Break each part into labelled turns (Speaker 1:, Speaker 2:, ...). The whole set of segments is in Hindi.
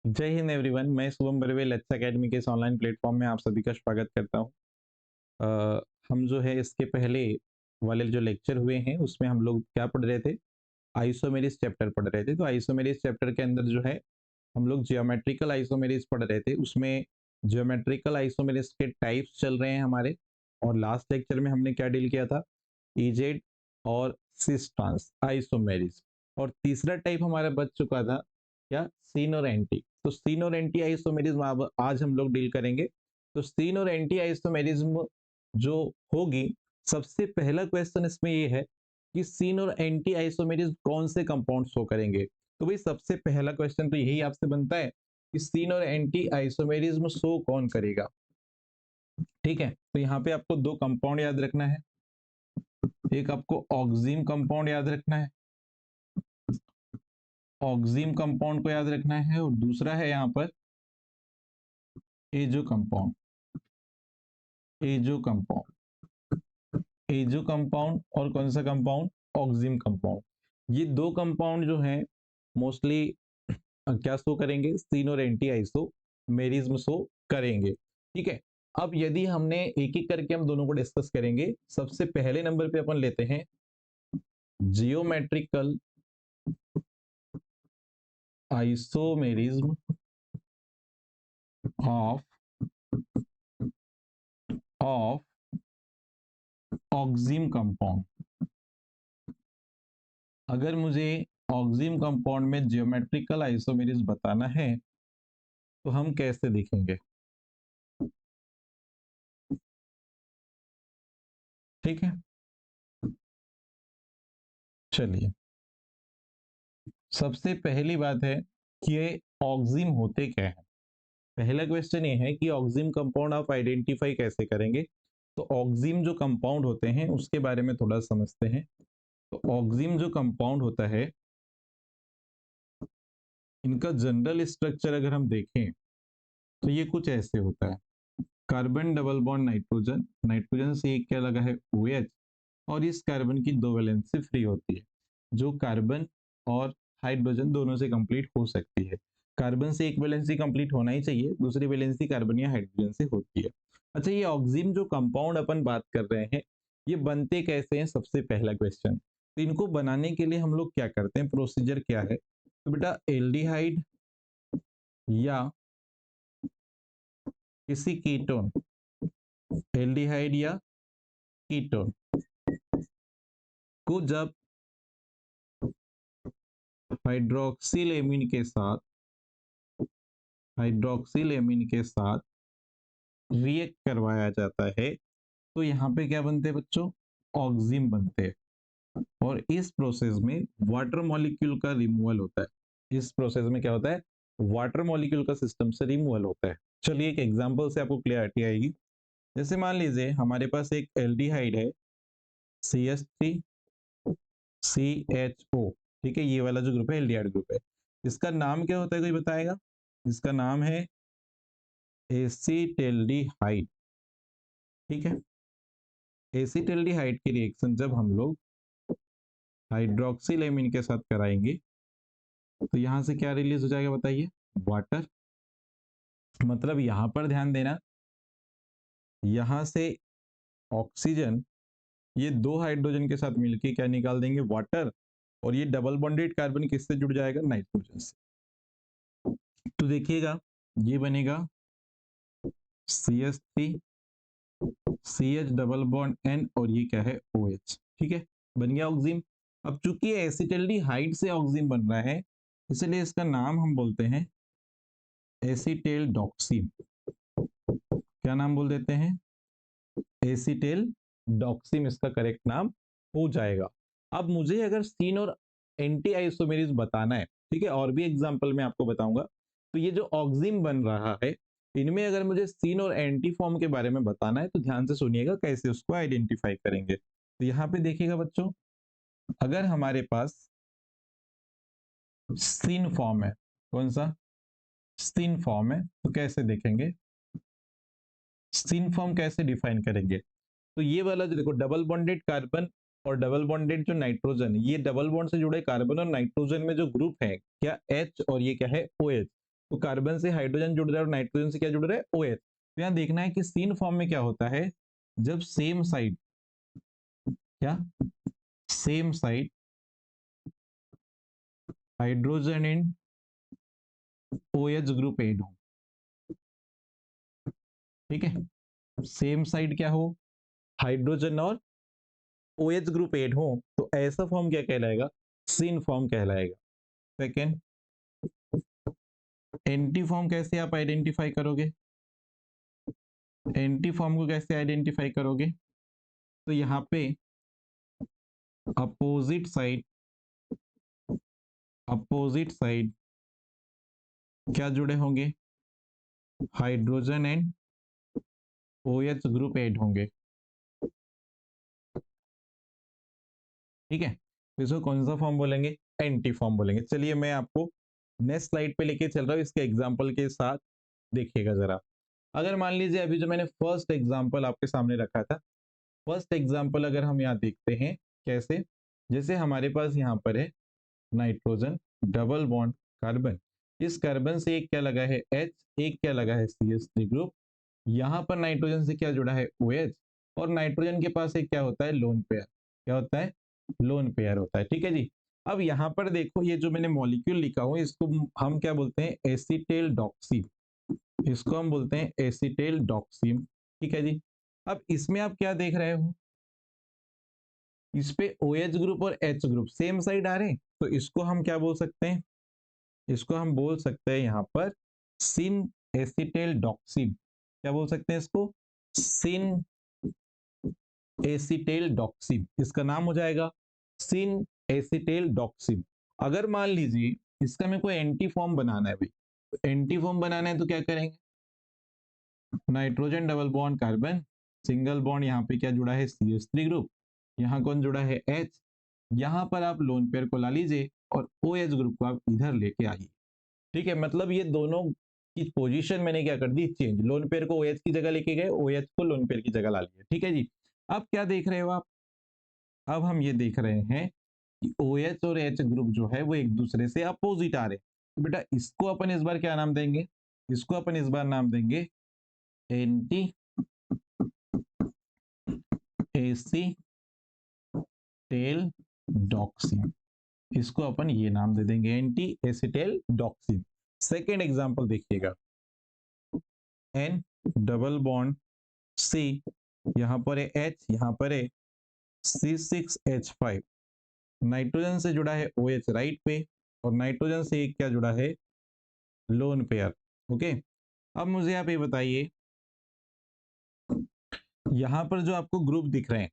Speaker 1: जय हिंद एवरीवन। मैं शुभम बर्वे लेट्स एकेडमी के इस ऑनलाइन प्लेटफॉर्म में आप सभी का स्वागत करता हूं। हम जो है इसके पहले वाले जो लेक्चर हुए हैं उसमें हम लोग क्या पढ़ रहे थे, आइसोमेरिस चैप्टर पढ़ रहे थे। तो आइसोमेरिस चैप्टर के अंदर जो है हम लोग जियोमेट्रिकल आइसोमेरिस पढ़ रहे थे। उसमें जियोमेट्रिकल आइसोमेरिस के टाइप्स चल रहे हैं हमारे। और लास्ट लेक्चर में हमने क्या डील किया था, इजेड और सिस ट्रांस आइसोमेरिस। और तीसरा टाइप हमारा बच चुका था क्या, सीन और एंटी। तो सीन और एंटी आइसोमेरिज्म आज हम लोग डील करेंगे। तो सीन और एंटी आइसोमेरिज्म जो होगी, सबसे पहला क्वेश्चन इसमें ये है कि सीन और एंटी आइसोमेरिज्म कौन से कंपाउंड शो करेंगे। तो भाई सबसे पहला क्वेश्चन तो यही आपसे बनता है कि सीन और एंटी आइसोमेरिज्म शो कौन करेगा। ठीक है, तो यहाँ पे आपको दो कंपाउंड याद रखना है। एक आपको ऑक्सीम कंपाउंड याद रखना है, ऑक्सीम कंपाउंड को याद रखना है। और दूसरा है यहाँ पर azo compound, azo compound, azo compound और कौन सा कंपाउंड, ऑक्सीम कंपाउंड। ये दो कंपाउंड जो हैं मोस्टली क्या शो करेंगे, सीन और एंटी आइसोमेरिज्म शो करेंगे। ठीक है, अब यदि हमने एक एक करके हम दोनों को डिस्कस करेंगे। सबसे पहले नंबर पे अपन लेते हैं geometrical isomerism of of oxime compound. अगर मुझे ऑक्सीम कंपाउंड में जियोमेट्रिकल आइसोमेरिज्म बताना है तो हम कैसे देखेंगे। ठीक है, चलिए सबसे पहली बात है कि ये ऑक्सीम होते क्या है। पहला क्वेश्चन ये है कि ऑक्सीम कंपाउंड आप आइडेंटिफाई कैसे करेंगे। तो ऑक्सीम जो कंपाउंड होते हैं उसके बारे में थोड़ा समझते हैं। तो ऑक्सीम जो कंपाउंड होता है, इनका जनरल स्ट्रक्चर अगर हम देखें तो ये कुछ ऐसे होता है। Carbon double bond nitrogen, nitrogen से एक क्या लगा है OH, और इस कार्बन की दो वैलेंसी फ्री होती है, जो कार्बन और हाइड्रोजन दोनों से कंप्लीट हो सकती है। कार्बन से एक वैलेंसी कंप्लीट होना ही चाहिए, दूसरी वैलेंसी कार्बन या हाइड्रोजन से होती है। अच्छा, ये ऑक्सीम जो कंपाउंड अपन बात कर रहे हैं, ये बनते कैसे हैं, सबसे पहला क्वेश्चन। तो इनको बनाने के लिए हम लोग क्या करते हैं, प्रोसीजर क्या है। तो बेटा एल्डिहाइड या किसी कीटोन, एल्डिहाइड या कीटोन को जब हाइड्रोक्सिल एमीन के साथ, हाइड्रोक्सिल एमीन के साथ रिएक्ट करवाया जाता है तो यहाँ पे क्या बनते हैं बच्चों, ऑक्सीम बनते हैं। और इस प्रोसेस में वाटर मॉलिक्यूल का रिमूवल होता है। इस प्रोसेस में क्या होता है, वाटर मॉलिक्यूल का सिस्टम से रिमूवल होता है। चलिए एक एग्जांपल से आपको क्लियरिटी आएगी। जैसे मान लीजिए हमारे पास एक एल्डिहाइड है CH3CHO। ठीक है, ये वाला जो ग्रुप है एल्डिहाइड ग्रुप है। इसका नाम क्या होता है, कोई बताएगा। इसका नाम है एसीटेल्डिहाइड। ठीक है, एसीटेल्डिहाइड की रिएक्शन जब हम लोग हाइड्रोक्सिल एमीन के साथ कराएंगे तो यहां से क्या रिलीज हो जाएगा बताइए, वाटर। मतलब यहां पर ध्यान देना, यहां से ऑक्सीजन ये दो हाइड्रोजन के साथ मिलके क्या निकाल देंगे, वाटर। और ये डबल बॉन्डेड कार्बन किससे जुड़ जाएगा, नाइट्रोजन से। तो देखिएगा ये बनेगा CH3 CH double bond N और ये क्या है OH। ठीक है, बन गया ऑक्सीम। अब चूंकि एसिटेल्डिहाइड से ऑक्सीम बन रहा है, इसलिए इसका नाम हम बोलते हैं एसीटेल डॉक्सीम। क्या नाम बोल देते हैं, एसीटेल डॉक्सीम इसका करेक्ट नाम हो जाएगा। अब मुझे अगर सीन और एंटी आइसोमेरिज बताना है, ठीक है, और भी एग्जांपल मैं आपको बताऊंगा। तो ये जो ऑक्सीम बन रहा है, इनमें अगर मुझे सीन और एंटी फॉर्म के बारे में बताना है तो ध्यान से सुनिएगा कैसे उसको आइडेंटिफाई करेंगे। तो यहाँ पे देखिएगा बच्चों, अगर हमारे पास सीन फॉर्म है, कौन सा, सीन फॉर्म है, तो कैसे देखेंगे, सीन फॉर्म कैसे डिफाइन करेंगे। तो ये वाला जो देखो डबल बॉन्डेड कार्बन और डबल बॉन्डेड जो नाइट्रोजन, ये डबल बॉन्ड से जुड़े कार्बन और नाइट्रोजन में जो ग्रुप है क्या H और ये क्या है OH। तो कार्बन से हाइड्रोजन जुड़ रहा है और नाइट्रोजन से क्या जुड़ रहा है, OH। तो यहाँ देखना है कि सीन फॉर्म में क्या होता है, जब सेम साइड, क्या same side hydrogen and OH group add हो, ठीक है, सेम साइड क्या हो, हाइड्रोजन और OH ग्रुप एड हो, तो ऐसा फॉर्म क्या कहलाएगा, सीन फॉर्म कहलाएगा। सेकेंड, एंटी फॉर्म कैसे आप आइडेंटिफाई करोगे, एंटी फॉर्म को कैसे आइडेंटिफाई करोगे, तो यहाँ पे अपोजिट साइड, अपोजिट साइड क्या जुड़े होंगे, hydrogen and OH group add होंगे, ठीक है। तो इसको कौन सा फॉर्म बोलेंगे, एंटी फॉर्म बोलेंगे। चलिए मैं आपको नेक्स्ट स्लाइड पे लेके चल रहा हूँ इसके एग्जांपल के साथ, देखिएगा जरा। अगर मान लीजिए अभी जो मैंने फर्स्ट एग्जांपल आपके सामने रखा था, फर्स्ट एग्जांपल अगर हम यहाँ देखते हैं कैसे, जैसे हमारे पास यहाँ पर है नाइट्रोजन डबल बॉन्ड कार्बन, इस कार्बन से एक क्या लगा है H, एक क्या लगा है CH3 ग्रुप, यहाँ पर नाइट्रोजन से क्या जुड़ा है OH, और नाइट्रोजन के पास एक क्या होता है लोन पेयर, क्या होता है लोन पेयर होता है, ठीक है जी। अब यहाँ पर देखो ये जो मैंने मॉलिक्यूल लिखा हुआ है इसको हम क्या बोलते हैं, एसिटेल डॉक्सी, इसको हम बोलते हैं एसिटेल डॉक्सिम, ठीक है जी। अब इसमें आप क्या देख रहे हो, इस पे OH ग्रुप और H ग्रुप सेम साइड आ रहे हैं, तो इसको हम क्या बोल सकते हैं, इसको हम बोल सकते हैं यहाँ पर सिन एसिटेल डॉक्सिम, क्या बोल सकते हैं इसको, सिन एसिटेल डॉक्सिम, इसका नाम हो जाएगा सिन एसिटेल डॉक्सिम। अगर मान लीजिए इसका मेरे को एंटी फॉर्म बनाना है भाई, तो एंटी फॉर्म बनाना है तो क्या करेंगे, nitrogen double bond carbon, single bond यहाँ पे क्या जुड़ा है CH3 ग्रुप, यहाँ कौन जुड़ा है H, यहाँ पर आप लोन पेयर को ला लीजिए और OH ग्रुप को आप इधर लेके आइए, ठीक है। मतलब ये दोनों की पोजीशन मैंने क्या कर दी चेंज, लोन पेयर को OH की जगह लेके गए, OH को लोन पेयर की जगह ला लिया, ठीक है जी। अब क्या देख रहे हो आप, अब हम ये देख रहे हैं कि OH और H ग्रुप जो है वो एक दूसरे से अपोजिट आ रहे हैं, तो बेटा इसको अपन इस बार क्या नाम देंगे, इसको अपन इस बार नाम देंगे एंटी एसिटेल डॉक्सिम, इसको अपन ये नाम दे देंगे एंटी एसिटेल डॉक्सिम। सेकेंड एग्जांपल देखिएगा, N डबल बॉन्ड C, यहाँ पर है H, यहाँ पर है C6H5, नाइट्रोजन से जुड़ा है OH राइट पे, और नाइट्रोजन से एक क्या जुड़ा है लोन पेयर, ओके। अब मुझे आप ये बताइए, यहाँ पर जो आपको ग्रुप दिख रहे हैं,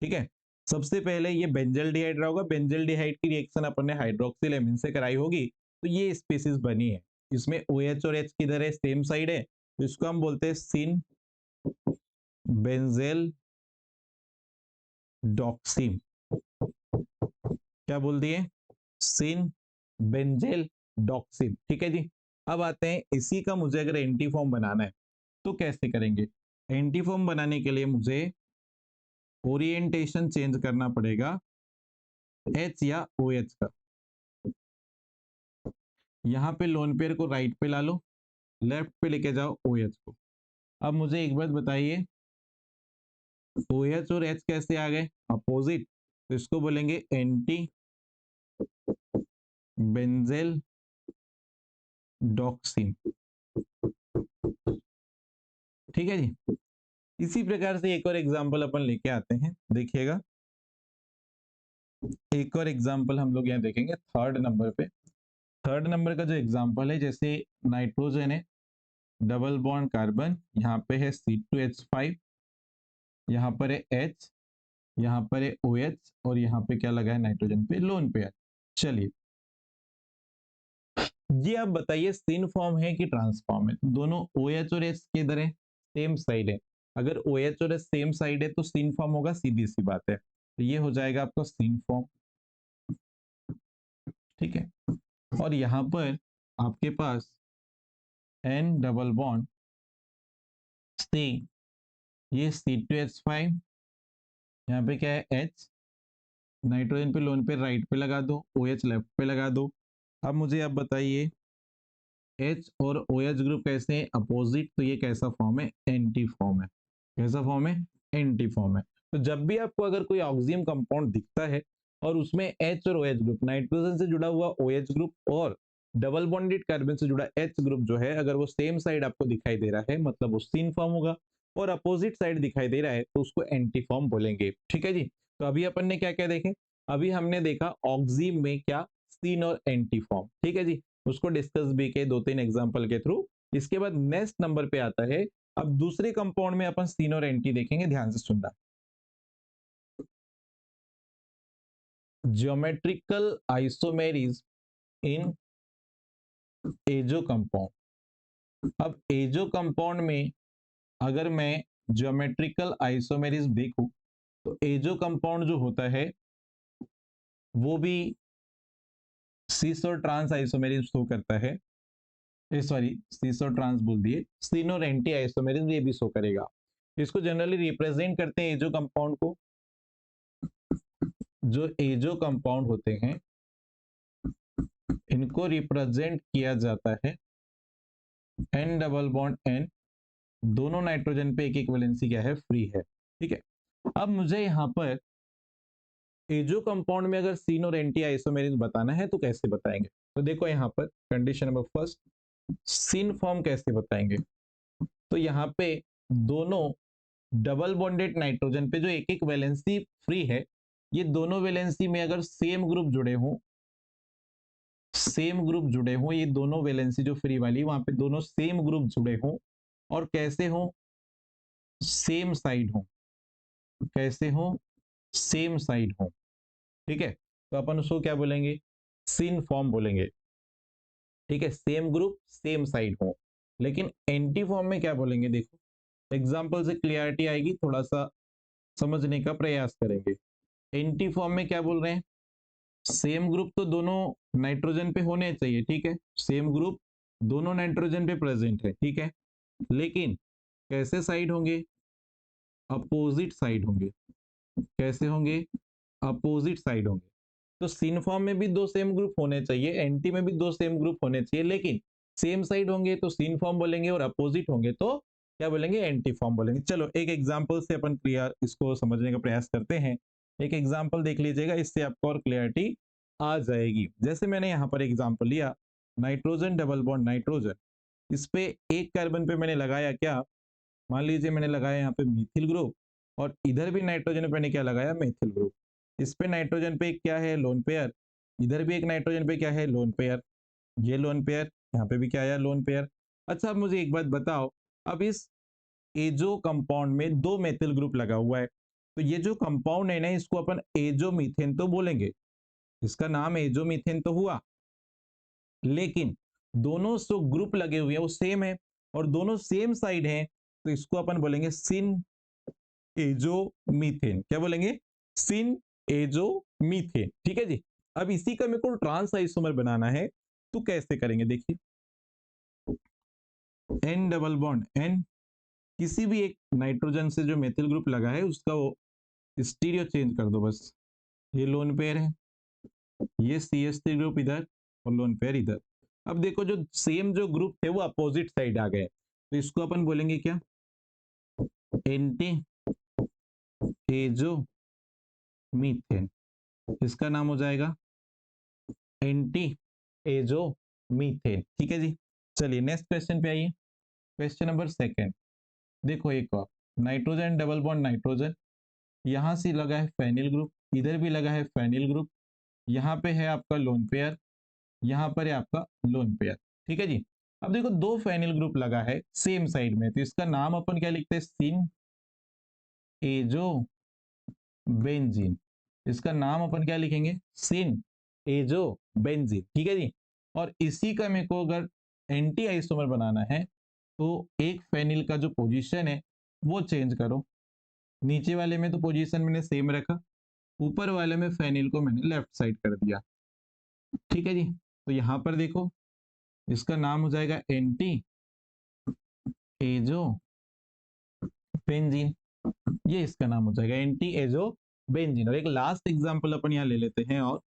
Speaker 1: ठीक है, सबसे पहले ये बेंजल्डिहाइड रहा होगा, बेंजल्डिहाइड की रिएक्शन अपन ने हाइड्रोक्सिल एमीन से कराई होगी, तो ये स्पीसीज बनी है, इसमें OH और H किधर है, सेम साइड है, तो इसको हम बोलते हैं सिन बेंजेल डॉक्सिम, क्या बोल दिए, सिन बेंजेल डॉक्सिम, ठीक है जी। अब आते हैं इसी का मुझे अगर एंटी फॉर्म बनाना है तो कैसे करेंगे, एंटी फॉर्म बनाने के लिए मुझे ओरिएंटेशन चेंज करना पड़ेगा H या OH का, यहाँ पे लोन पेयर को राइट पे ला लो, लेफ्ट पे लेके जाओ OH को। अब मुझे एक बात बताइए, OH और H कैसे आ गए अपोजिट, तो इसको बोलेंगे एंटी बेंजेल डॉक्सिम, ठीक है जी। इसी प्रकार से एक और एग्जांपल अपन लेके आते हैं, देखिएगा एक और एग्जांपल हम लोग यहाँ देखेंगे थर्ड नंबर पे। थर्ड नंबर का जो एग्जांपल है, जैसे नाइट्रोजन है डबल बॉन्ड कार्बन, यहाँ पे है C2H5, यहाँ पर है H, यहाँ पर है OH, और यहाँ पे क्या लगा है नाइट्रोजन पे लोन पेयर। चलिए ये आप बताइए सिन फॉर्म है कि ट्रांसफॉर्म है, दोनों OH और H किधर है, सेम साइड है, अगर OH और H सेम साइड है तो सिन फॉर्म होगा, सीधी सी बात है, तो ये हो जाएगा आपका सिन फॉर्म, ठीक है। और यहाँ पर आपके पास N डबल बॉन्ड C, ये C2H5, यहाँ पे क्या है H, नाइट्रोजन पे लोन पे राइट पे लगा दो, OH लेफ्ट पे लगा दो। अब मुझे आप बताइए H और OH ग्रुप कैसे हैं? अपोजिट, तो ये कैसा फॉर्म है? एंटी फॉर्म है। कैसा फॉर्म है? एंटी फॉर्म है। तो जब भी आपको अगर कोई ऑक्सिजन कंपाउंड दिखता है और उसमें H और OH ग्रुप, नाइट्रोजन से जुड़ा हुआ OH ग्रुप और डबल बॉन्डेड कार्बन से जुड़ा H ग्रुप जो है, अगर वो सेम साइड आपको दिखाई दे रहा है मतलब वो सिन फॉर्म होगा, और अपोजिट साइड दिखाई दे रहा है तो उसको एंटी फॉर्म बोलेंगे। ठीक है जी। तो अभी अपन ने क्या क्या देखे? अभी हमने देखा ऑक्सी में क्या, सिन और एंटी फॉर्म। ठीक है जी, उसको डिस्कस भी के 2-3 एग्जांपल के थ्रू। इसके बाद नेक्स्ट नंबर पे आता है, अब दूसरे कंपाउंड में अपन सिन और एंटी देखेंगे, ध्यान से सुनना। ज्योमेट्रिकल आइसोमेरिज इन एजो कंपाउंड। अब एजो कंपाउंड में अगर मैं ज्योमेट्रिकल आइसोमेरिज देखूं तो एजो कंपाउंड जो होता है वो भी सिस और ट्रांस आइसोमेरिज शो करता है। सॉरी, सिस और ट्रांस बोल दिए, सिन और एंटी आइसोमेरिज ये भी शो करेगा। इसको जनरली रिप्रेजेंट करते हैं एजो कंपाउंड को, जो एजो कंपाउंड होते हैं इनको रिप्रेजेंट किया जाता है एन डबल बॉन्ड एन, दोनों नाइट्रोजन पे एक एक वैलेंसी क्या है? फ्री है। ठीक है। अब मुझे यहां पर एजो कंपाउंड में अगर सीन और एंटी आइसोमेरिज बताना है तो कैसे बताएंगे? तो देखो यहां पर condition number first, cis form कैसे बताएंगे? तो यहाँ पे दोनों डबल बॉन्डेड नाइट्रोजन पे जो एक एक वैलेंसी फ्री है, ये दोनों वैलेंसी में अगर सेम ग्रुप जुड़े हों, सेम ग्रुप जुड़े हों, ये दोनों वैलेंसी जो फ्री वाली वहां पे दोनों सेम ग्रुप जुड़े हों, और कैसे हों? सेम साइड हों। कैसे हों? सेम साइड हों। ठीक है, तो अपन उसको क्या बोलेंगे? सिन फॉर्म बोलेंगे। ठीक है, सेम ग्रुप सेम साइड हो। लेकिन एंटी फॉर्म में क्या बोलेंगे? देखो एग्जांपल से क्लियरिटी आएगी, थोड़ा सा समझने का प्रयास करेंगे। एंटी फॉर्म में क्या बोल रहे हैं? सेम ग्रुप तो दोनों नाइट्रोजन पे होने चाहिए। ठीक है, सेम ग्रुप दोनों नाइट्रोजन पे प्रेजेंट है। ठीक है, लेकिन कैसे साइड होंगे? अपोजिट साइड होंगे। कैसे होंगे? अपोजिट साइड होंगे। तो सिन फॉर्म में भी दो सेम ग्रुप होने चाहिए, एंटी में भी दो सेम ग्रुप होने चाहिए, लेकिन सेम साइड होंगे तो सिन फॉर्म बोलेंगे और अपोजिट होंगे तो क्या बोलेंगे? एंटी फॉर्म बोलेंगे। चलो एक एग्जांपल से अपन क्लियर इसको समझने का प्रयास करते हैं। एक एग्जांपल देख लीजिएगा, इससे आपको और क्लियरिटी आ जाएगी। जैसे मैंने यहाँ पर एग्जांपल लिया, नाइट्रोजन डबल बॉन्ड नाइट्रोजन, इस पे एक कार्बन पे मैंने लगाया क्या? मान लीजिए मैंने लगाया यहाँ पे मिथिल ग्रुप, और इधर भी नाइट्रोजन पे मैंने क्या लगाया? Methyl group. इस पे नाइट्रोजन पे क्या है? Lone pair. इधर भी एक नाइट्रोजन पे क्या है? Lone pair. ये लोन पेयर, यहाँ पे भी क्या आया? Lone pair. अच्छा, अब मुझे एक बात बताओ, अब इस एजो कंपाउंड में दो मेथिल ग्रुप लगा हुआ है, तो ये जो कंपाउंड है ना, इसको अपन एजो मीथेन तो बोलेंगे, इसका नाम एजो मीथेन तो हुआ, लेकिन दोनों जो ग्रुप लगे हुए हैं वो सेम है और दोनों सेम साइड हैं, तो इसको अपन बोलेंगे सिन एजो मीथेन। क्या बोलेंगे? सिन एजो मीथेन। ठीक है जी। अब इसी का मेरे को ट्रांस आइसोमर बनाना है, तो कैसे करेंगे? देखिए, एन डबल बॉन्ड एन, किसी भी एक नाइट्रोजन से जो मेथिल ग्रुप लगा है उसका वो स्टीरियो चेंज कर दो बस। ये लोन पेयर है, ये CH3 ग्रुप इधर और लोन पेयर इधर। अब देखो जो सेम जो ग्रुप थे वो अपोजिट साइड आ गए, तो इसको अपन बोलेंगे क्या? Anti azo methane. इसका नाम हो जाएगा एंटी एजो मीथेन। ठीक है जी। चलिए नेक्स्ट क्वेश्चन पे आइए, क्वेश्चन नंबर सेकंड। देखो एक और, नाइट्रोजन डबल बॉन्ड नाइट्रोजन, यहां से लगा है फेनिल ग्रुप, इधर भी लगा है फेनिल ग्रुप, यहाँ पे है आपका लोन पेयर, यहाँ पर है आपका लोन पेयर। ठीक है जी। अब देखो दो फेनिल ग्रुप लगा है सेम साइड में, तो इसका नाम अपन क्या लिखते हैं? सिन एजो बेंजीन। इसका नाम अपन क्या लिखेंगे? सिन एजो बेंजीन। ठीक है जी। और इसी का मेरे को अगर एंटी आइसोमर बनाना है तो एक फेनिल का जो पोजीशन है वो चेंज करो। नीचे वाले में तो पोजीशन मैंने सेम रखा, ऊपर वाले में फेनिल को मैंने लेफ्ट साइड कर दिया। ठीक है जी। तो यहां पर देखो, इसका नाम हो जाएगा एंटी एजो बेंजीन। ये इसका नाम हो जाएगा एंटी एजो बेंजीन। और एक लास्ट एग्जांपल अपन यहाँ ले लेते हैं, और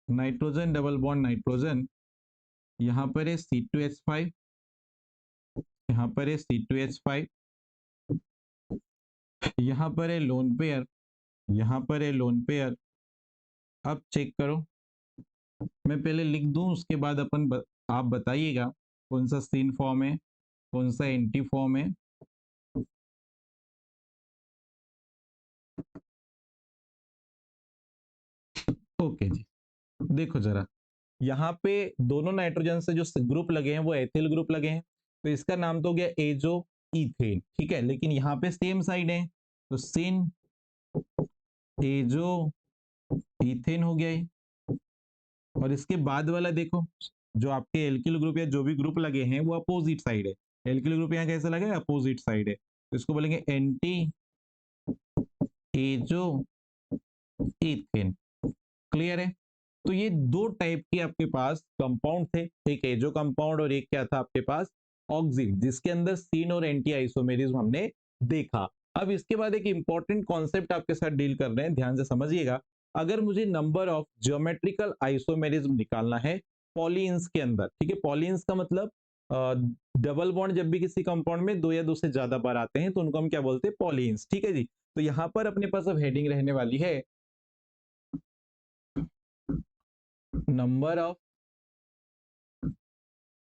Speaker 1: नाइट्रोजन डबल बॉन्ड नाइट्रोजन, यहाँ पर है C2H5, यहाँ पर है C2H5, यहाँ पर है लोन पेयर, यहाँ पर है लोन पेयर। अब चेक करो, मैं पहले लिख दूं उसके बाद आप बताइएगा कौन सा सीन फॉर्म है, कौन सा एंटी फॉर्म है। ओके जी, देखो जरा, यहाँ पे दोनों नाइट्रोजन से जो ग्रुप लगे हैं वो एथिल ग्रुप लगे हैं, तो इसका नाम तो हो गया एजो इथेन, ठीक है। लेकिन यहाँ पे सेम साइड है, तो सिन एजो इथेन हो गया ये। और इसके बाद वाला देखो, जो आपके एल्किल ग्रुप या जो भी ग्रुप लगे हैं वो अपोजिट साइड है। एल्किल ग्रुप यहाँ कैसा लगा है, अपोजिट साइड है, तो इसको बोलेंगे एंटी एजो इथेन। क्लियर है। तो ये दो टाइप के आपके पास कंपाउंड थे, एक एजो कंपाउंड और एक क्या था आपके पास, ऑक्सिन, जिसके अंदर सीन और एंटी आइसोमेरिज्म हमने देखा। अब इसके बाद एक इंपॉर्टेंट कॉन्सेप्ट आपके साथ डील कर रहे हैं, ध्यान से समझिएगा। अगर मुझे नंबर ऑफ ज्योमेट्रिकल आइसोमेरिज्म निकालना है पॉलीन्स के अंदर, ठीक है, पॉलीन्स का मतलब डबल बॉन्ड जब भी किसी कंपाउंड में दो या दो से ज्यादा बार आते हैं तो उनको हम क्या बोलते हैं, पॉलीन्स, ठीक है जी। तो यहां पर अपने पास अब हेडिंग रहने वाली है number of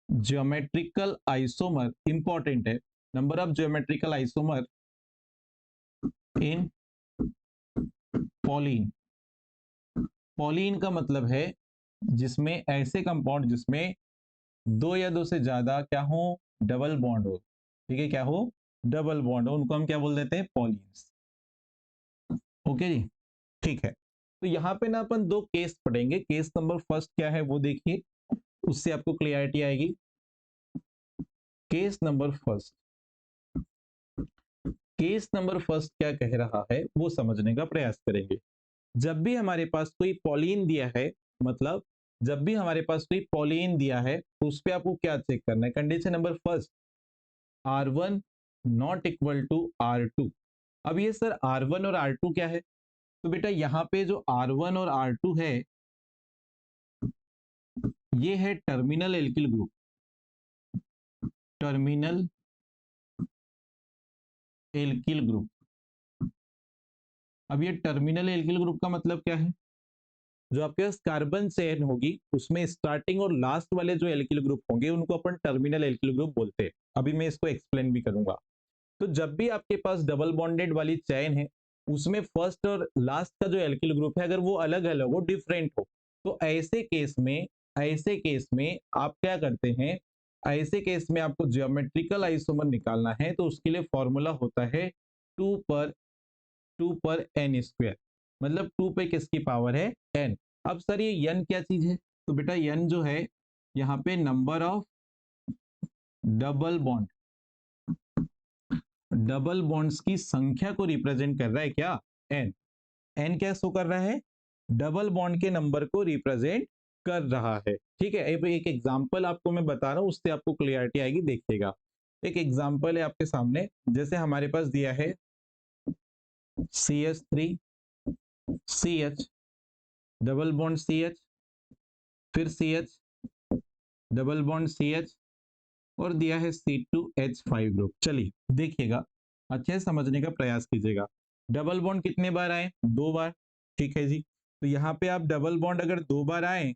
Speaker 1: geometrical isomer, important है, number of geometrical isomer in Pauline. Pauline का मतलब है जिसमें ऐसे कंपाउंड जिसमें दो या दो से ज्यादा क्या हो, डबल बॉन्ड हो, ठीक है, क्या हो, डबल बॉन्ड हो, उनको हम क्या बोल देते हैं, पॉलीन्स। ओके जी, ठीक है। तो यहाँ पे ना अपन दो केस पढ़ेंगे, केस नंबर फर्स्ट क्या है वो देखिए, उससे आपको क्लियरिटी आएगी। Case number first, case number first क्या कह रहा है वो समझने का प्रयास करेंगे। जब भी हमारे पास कोई पॉलीन दिया है, मतलब जब भी हमारे पास कोई पॉलीन दिया है तो उस पर आपको क्या चेक करना है, condition number first, R1 not equal to R2। अब ये सर R1 और R2 क्या है, तो बेटा यहाँ पे जो R1 और R2 है ये है terminal alkyl group, terminal alkyl group. अब ये टर्मिनल एल्किल ग्रुप का मतलब क्या है, जो आपके पास कार्बन चेन होगी उसमें स्टार्टिंग और लास्ट वाले जो एल्किल ग्रुप होंगे उनको अपन टर्मिनल एल्किल ग्रुप बोलते हैं। अभी मैं इसको एक्सप्लेन भी करूंगा। तो जब भी आपके पास डबल बॉन्डेड वाली चेन है उसमें फर्स्ट और लास्ट का जो एल्किल ग्रुप है अगर वो अलग अलग हो, डिफरेंट हो, तो ऐसे केस में आप क्या करते हैं, ऐसे केस में आपको ज्योमेट्रिकल आइसोमर निकालना है तो उसके लिए फॉर्मूला होता है टू पर एन स्क्वायर, मतलब टू पे किसकी पावर है, एन। अब सर ये एन क्या चीज है, तो बेटा एन जो है यहाँ पे number of double bond, double bonds की संख्या को रिप्रेजेंट कर रहा है क्या, एन। एन क्या शो कर रहा है, डबल बॉन्ड के नंबर को रिप्रेजेंट कर रहा है, ठीक है। एक एग्जांपल आपको मैं बता रहा हूं उससे आपको क्लियरिटी आएगी, देखिएगा। एक एग्जांपल है आपके सामने, जैसे हमारे पास दिया है CH3 CH, double bond CH, फिर CH, डबल बॉन्ड CH, और दिया है C2H5 ग्रुप। चलिए देखिएगा, अच्छे से समझने का प्रयास कीजिएगा। डबल बॉन्ड कितने बार आए, दो बार, ठीक है जी। तो यहाँ पे आप डबल बॉन्ड अगर दो बार आए,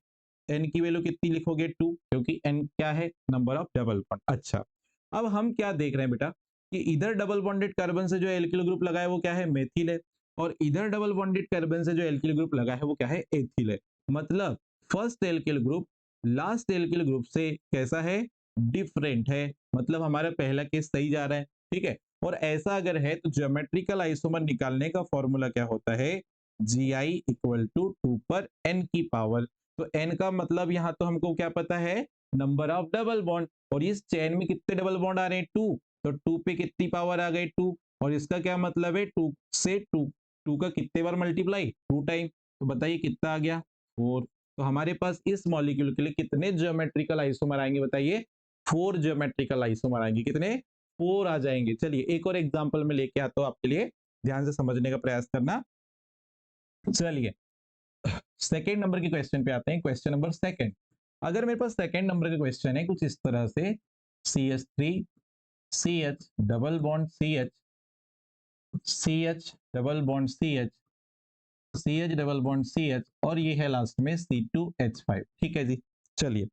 Speaker 1: एन की वैल्यू कितनी लिखोगे, टू, क्योंकि एन क्या है, नंबर ऑफ डबल बॉन्ड। अच्छा, अब हम क्या देख रहे हैं बेटा, कि इधर डबल बॉन्डेड कार्बन से जो एल्किल ग्रुप लगा है वो क्या है, मेथिल है, और इधर डबल बॉन्डेड कार्बन से जो एल्किल ग्रुप लगा है वो क्या है, एथिल है। मतलब first alkyl group last alkyl group से कैसा है, डिफरेंट है, मतलब हमारा पहला केस सही जा रहा है, ठीक है। और ऐसा अगर है तो ज्योमेट्रिकल आइसोमर निकालने का फॉर्मूला क्या होता है, GI इक्वल टू टू पर एन की पावर। तो एन का मतलब यहाँ तो हमको क्या पता है, नंबर ऑफ डबल बॉन्ड, और इस चेन में कितने डबल बॉन्ड आ रहे हैं, टू, तो टू पे कितनी पावर आ गई, टू, और इसका क्या मतलब है, टू से टू, टू का कितने बार मल्टीप्लाई, टू टाइम, तो बताइए कितना आ गया, फोर। तो हमारे पास इस मॉलिक्यूल के लिए कितने ज्योमेट्रिकल आइसोमर आएंगे बताइए, फोर ज्योमेट्रिकल आइसोमर आएंगे, कितने, फोर आ जाएंगे। चलिए एक और एग्जांपल में लेके आता हूं आपके लिए, ध्यान से समझने का प्रयास करना। चलिए सेकेंड नंबर के क्वेश्चन पे आते हैं, क्वेश्चन नंबर सेकेंड। अगर मेरे पास सेकंड नंबर का क्वेश्चन है कुछ इस तरह से, CH3 CH double bond CH CH double bond CH CH double bond CH और ये है लास्ट में C2H5। ठीक है जी। चलिए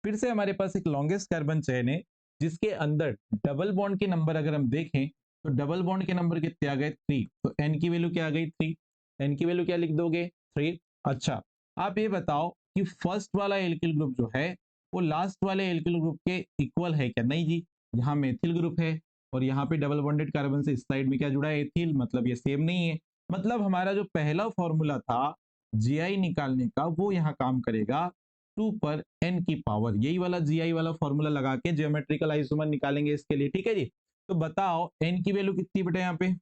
Speaker 1: फिर से हमारे पास एक लॉन्गेस्ट कार्बन चेन है जिसके अंदर डबल बॉन्ड के नंबर अगर हम देखें तो डबल बॉन्ड के नंबर कितने आ गए 3, तो n की वैल्यू क्या आ गई 3, n की वैल्यू क्या लिख दोगे 3। अच्छा आप ये बताओ कि फर्स्ट वाला एल्किल ग्रुप जो है वो लास्ट वाले एल्किल ग्रुप के इक्वल है क्या? नहीं जी, यहाँ मेथिल ग्रुप है और यहाँ पे डबल बॉन्डेड कार्बन से इस साइड में क्या जुड़ा है एथिल, मतलब ये सेम नहीं है। मतलब हमारा जो पहला फॉर्मूला था जीआई निकालने का वो यहाँ काम करेगा 2 पर n की पावर, यही वाला जीआई वाला फॉर्मूला लगा के ज्योमेट्रिकल आइसोमर निकालेंगे इसके लिए। ठीक है जी। तो बताओ n की वैल्यू कितनी बेटा यहाँ पे,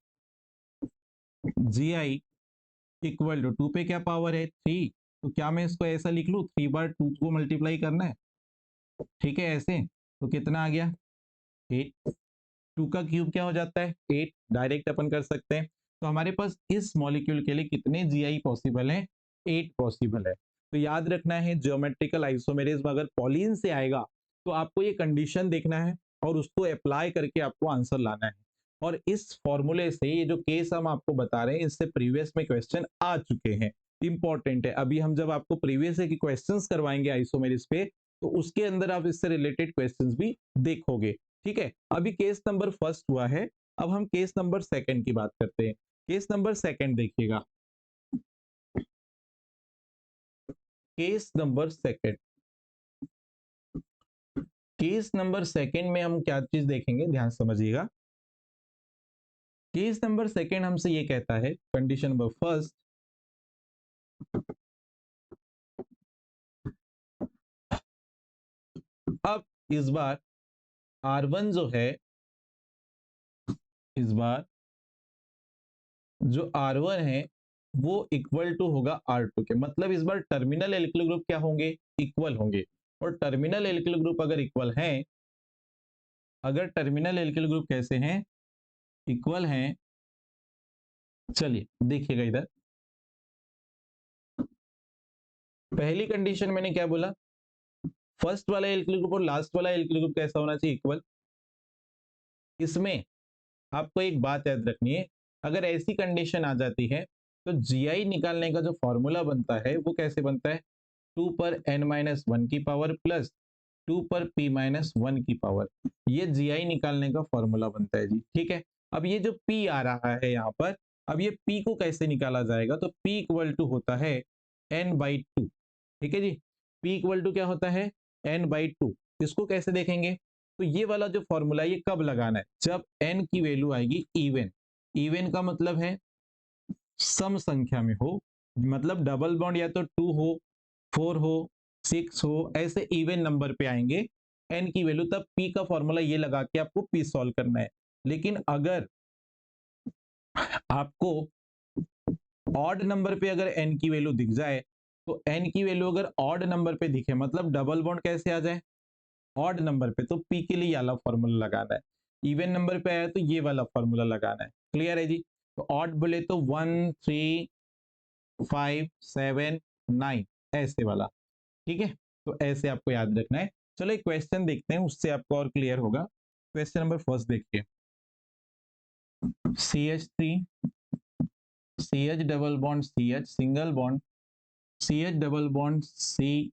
Speaker 1: जीआई इक्वल टू 2 पे क्या पावर है 3, तो क्या मैं इसको ऐसा लिख लूं 3 बार 2 को मल्टीप्लाई करना है, ठीक है ऐसे, तो कितना आ गया 8, 2 का क्यूब क्या हो जाता है 8, डायरेक्ट अपन कर सकते हैं। तो हमारे पास इस मॉलिक्यूल के लिए कितने जीआई पॉसिबल हैं, 8 पॉसिबल है। तो याद रखना है ज्योमेट्रिकल आइसोमेरिज्म अगर पॉलीन से आएगा तो आपको ये कंडीशन देखना है और उसको अप्लाई करके आपको आंसर लाना है। और इस फॉर्मूले से ये जो केस हम आपको बता रहे हैं इससे प्रीवियस में क्वेश्चन आ चुके हैं, इंपॉर्टेंट है। अभी हम जब आपको प्रीवियस के क्वेश्चंस करवाएंगे आइसोमेरिज पे तो उसके अंदर आप इससे रिलेटेड क्वेश्चंस भी देखोगे। ठीक है, अभी केस नंबर फर्स्ट हुआ है, अब हम केस नंबर सेकंड की बात करते हैं। केस नंबर सेकंड देखिएगा, case number second, case number second में हम क्या चीज देखेंगे ध्यान समझिएगा। केस नंबर सेकंड हमसे ये कहता है कंडीशन नंबर फर्स्ट, अब इस बार R1 जो है, इस बार जो R1 है वो इक्वल टू होगा R2 के, मतलब इस बार टर्मिनल एल्किल ग्रुप क्या होंगे, इक्वल होंगे। और टर्मिनल एल्किल ग्रुप अगर इक्वल हैं, अगर टर्मिनल एल्किल ग्रुप कैसे हैं, इक्वल हैं, चलिए देखिएगा इधर, पहली कंडीशन मैंने क्या बोला, फर्स्ट वाला एल्किल ग्रुप और लास्ट वाला एल्किल ग्रुप कैसा होना चाहिए, इक्वल। इसमें आपको एक बात याद रखनी है, अगर ऐसी कंडीशन आ जाती है तो जीआई निकालने का जो फॉर्मूला बनता है वो कैसे बनता है, 2 पर n-1 की पावर प्लस 2 पर p-1 की पावर, ये जीआई निकालने का फॉर्मूला बनता है जी। ठीक है, अब ये जो p आ रहा है यहाँ पर, अब ये p को कैसे निकाला जाएगा, तो p इक्वल टू होता है n/2। ठीक है जी, p इक्वल टू क्या होता है n/2। इसको कैसे देखेंगे, तो ये वाला जो फॉर्मूला ये कब लगाना है, जब n की वैल्यू आएगी इवन, इवन का मतलब है सम संख्या में हो, मतलब डबल बॉन्ड या तो 2 हो 4 हो 6 हो, ऐसे इवन नंबर पे आएंगे n की वैल्यू, तब p का फॉर्मूला ये लगा के आपको p सॉल्व करना है। लेकिन अगर आपको ऑड नंबर पे अगर n की वैल्यू दिख जाए, तो n की वैल्यू अगर ऑड नंबर पे दिखे, मतलब डबल बॉन्ड कैसे आ जाए ऑड नंबर पे, तो p के लिए ये वाला फॉर्मूला लगाना है। इवन नंबर पे आया तो ये वाला फॉर्मूला लगाना है। क्लियर है जी। तो ऑड बोले तो 1 3 5 7 9 ऐसे वाला। ठीक है, तो ऐसे आपको याद रखना है। चलो एक क्वेश्चन देखते हैं, उससे आपको और क्लियर होगा। क्वेश्चन नंबर फर्स्ट देखिए, CH3 CH double bond CH single bond CH double bond CH,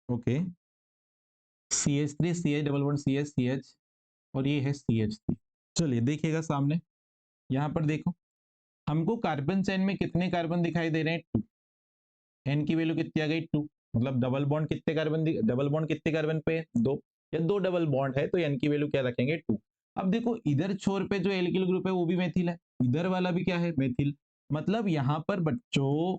Speaker 1: okay, CH3 CH double bond CH CH और ये है CH3। चलिए देखिएगा सामने, यहाँ पर देखो हमको कार्बन चेन में कितने कार्बन दिखाई दे रहे हैं 2, एन की वैल्यू कितनी आ गई 2, मतलब डबल बॉन्ड कितने कार्बन, डबल बॉन्ड कितने कार्बन पे 2, या 2 डबल बॉन्ड है तो एन की वैल्यू क्या रखेंगे 2। अब देखो इधर छोर पे जो एल्किल ग्रुप है वो भी मेथिल है, इधर वाला भी क्या है मेथिल, मतलब यहाँ पर बच्चों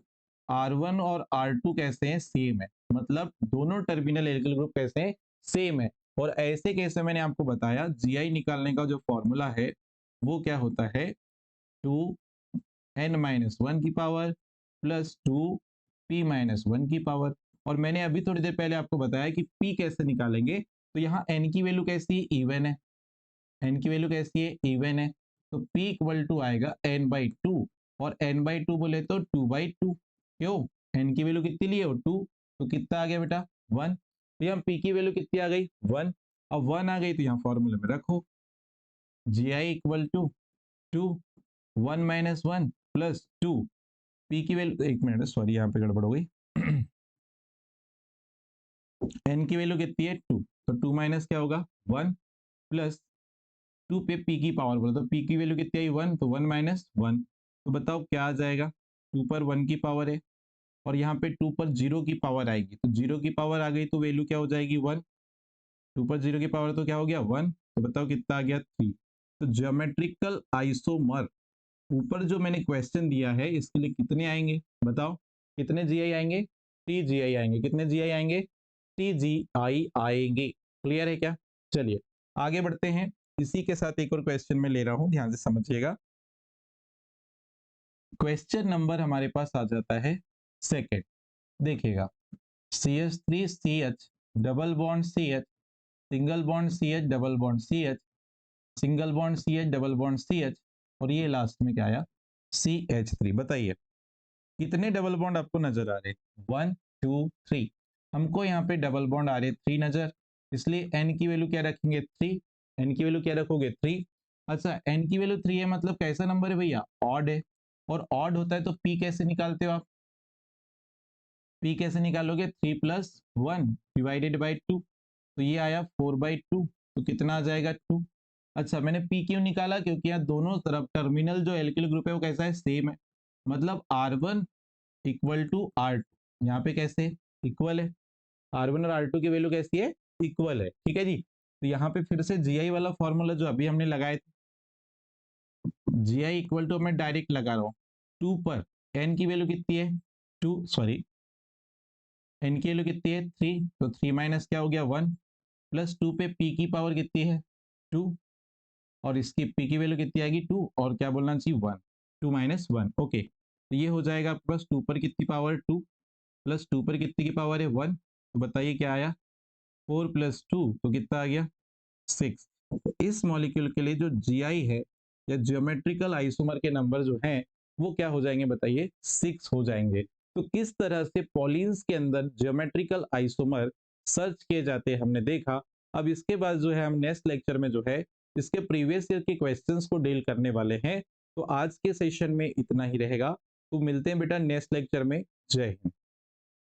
Speaker 1: R1 और R2 कैसे हैं सेम है, मतलब दोनों टर्मिनल एल्किल ग्रुप कैसे हैं सेम है। और ऐसे कैसे मैंने आपको बताया जीआई निकालने का जो फॉर्मूला है वो क्या होता है 2n-1 की पावर प्लस 2p-1 की पावर। और मैंने अभी थोड़ी देर पहले आपको बताया कि p कैसे निकालेंगे, तो यहाँ n की वैल्यू कैसी है इवन है, n की वैल्यू कैसी है इवन है, तो P इक्वल टू आएगा n/2, और n/2 बोले तो 2/2। क्यों? n की वैल्यू कितनी लिए हो 2, तो कितना आ गया बेटा 1। तो यहाँ P की वैल्यू कितनी आ गई 1। अब 1 आ गई तो यहाँ फॉर्मूले में रखो, GI equal to 2, 1 minus 1 plus 2। P की वैल्यू, एक मिनट सॉरी यहाँ पे गड़बड़ हो गई n की वैल्यू कितनी है 2, तो 2 माइनस क्या होगा 1 प्लस 2 पे P की पावर बोलो तो P की वैल्यू कितनी आई 1, तो 1 माइनस 1। तो बताओ क्या आ जाएगा, 2 पर 1 की पावर है और यहाँ पे 2 पर 0 की पावर आएगी, तो 0 की पावर आ गई तो वैल्यू क्या हो जाएगी 1। 2 पर 0 की पावर तो क्या हो गया 1, तो बताओ कितना आ गया 3। तो ज्योमेट्रिकल आइसोमर, ऊपर जो मैंने क्वेश्चन दिया है इसके लिए कितने आएंगे बताओ, कितने जीआई आएंगे, टी जीआई आएंगे। कितने जीआई आएंगे, टी जीआई आएंगे। क्लियर है क्या? चलिए आगे बढ़ते हैं। इसी के साथ एक और क्वेश्चन में ले रहा हूं, ध्यान से समझिएगा। क्वेश्चन नंबर हमारे पास आ जाता है सेकेंड। देखिएगा, CH3CH double bond CH, single bond CH double bond CH, single bond CH double bond CH, और ये लास्ट में क्या आया CH3। बताइए कितने डबल बॉन्ड आपको नजर आ रहे, 1 2 3। हमको यहाँ पे डबल बॉन्ड आ रहे 3 नजर, इसलिए n की वैल्यू क्या रखेंगे 3। n की वैल्यू क्या रखोगे 3। अच्छा n की वैल्यू 3 है मतलब कैसा नंबर है भैया, ऑड है, और ऑड होता है तो p कैसे निकालते हो आप, p कैसे निकालोगे 3 प्लस 1 डिवाइडेड बाई 2, तो ये आया 4/2, तो कितना आ जाएगा 2। अच्छा मैंने p क्यों निकाला, क्योंकि यहाँ दोनों तरफ टर्मिनल जो एल्किल ग्रुप है वो कैसा है सेम है, मतलब R1 इक्वल टू R2, यहाँ पे कैसे इक्वल है, R1 और R2 की वैल्यू कैसी है इक्वल है। ठीक है जी, तो यहाँ पे फिर से GI वाला फॉर्मूला जो अभी हमने लगाए थे, GI इक्वल टू मैं डायरेक्ट लगा रहा हूँ 2 पर n की वैल्यू कितनी है 2, सॉरी n की वैल्यू कितनी है 3, तो 3 माइनस क्या हो गया 1 प्लस 2 पे p की पावर कितनी है 2, और इसकी p की वैल्यू कितनी आएगी 2, और क्या बोलना चाहिए 1, 2 माइनस 1। ओके, तो ये हो जाएगा आपके पास 2 पर कितनी पावर 2 प्लस 2 पर कितनी की पावर है 1, तो बताइए क्या आया 4 प्लस 2, तो कितना आ गया 6। तो इस मॉलिक्यूल के लिए जो GI है या ज्योमेट्रिकल आइसोमर के नंबर जो हैं वो क्या हो जाएंगे बताइए 6 हो जाएंगे। तो किस तरह से पॉलिन्स के अंदर ज्योमेट्रिकल आइसोमर सर्च किए जाते हैं हमने देखा। अब इसके बाद जो है हम नेक्स्ट लेक्चर में जो है इसके प्रीवियस ईयर के क्वेश्चंस को डील करने वाले हैं। तो आज के सेशन में इतना ही रहेगा, तो मिलते हैं बेटा नेक्स्ट लेक्चर में। जय हिंद।